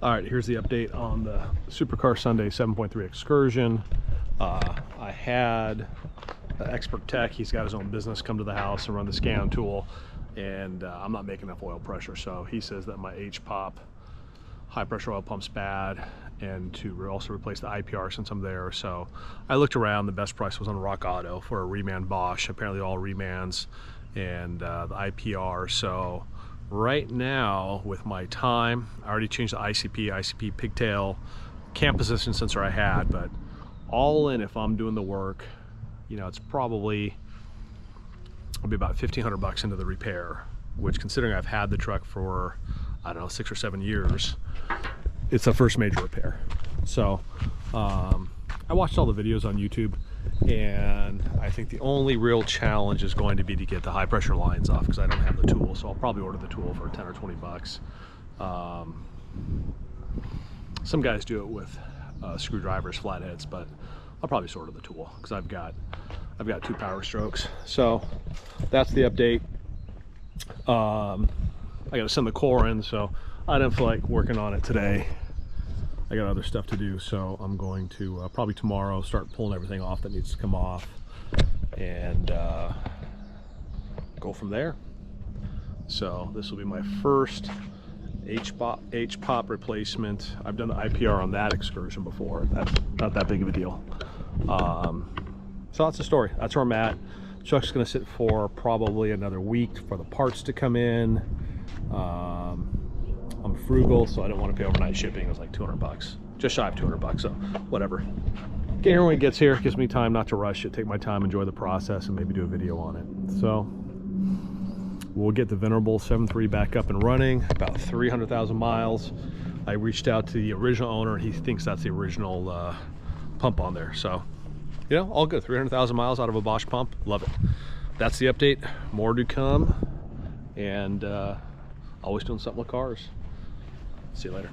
All right, here's the update on the Supercar Sunday 7.3 Excursion. I had an expert tech, he's got his own business, come to the house and run the scan tool, and I'm not making enough oil pressure, so he says that my HPOP, high pressure oil pump's bad, and to also replace the IPR since I'm there. So I looked around, the best price was on Rock Auto for a reman Bosch, apparently all remans, and the IPR. So right now with my time, I already changed the ICP pigtail cam position sensor I had, but all in, if I'm doing the work, you know, it's probably, it'll be about $1,500 into the repair, which, considering I've had the truck for, I don't know, 6 or 7 years, it's the first major repair. So I watched all the videos on YouTube, and I think the only real challenge is going to be to get the high pressure lines off, because I don't have the tool. So I'll probably order the tool for 10 or 20 bucks. Some guys do it with screwdrivers, flatheads, but I'll probably just order the tool because I've got 2 Powerstrokes. So that's the update. I got to send the core in, so I didn't feel like working on it today. I got other stuff to do, so I'm going to probably tomorrow start pulling everything off that needs to come off, and go from there. So this will be my first HPOP replacement. I've done the IPR on that Excursion before. That's not that big of a deal. So that's the story. That's where I'm at. Truck's gonna sit for probably another week for the parts to come in. I'm frugal, so I don't want to pay overnight shipping. It was like 200 bucks, just shy of 200 bucks, so whatever. Get here when it gets here. It gives me time not to rush it, take my time, enjoy the process, and maybe do a video on it. So we'll get the venerable 7.3 back up and running, about 300,000 miles. I reached out to the original owner, and he thinks that's the original pump on there. So, you know, all good. 300,000 miles out of a Bosch pump. Love it. That's the update. More to come, and always doing something with cars. See you later.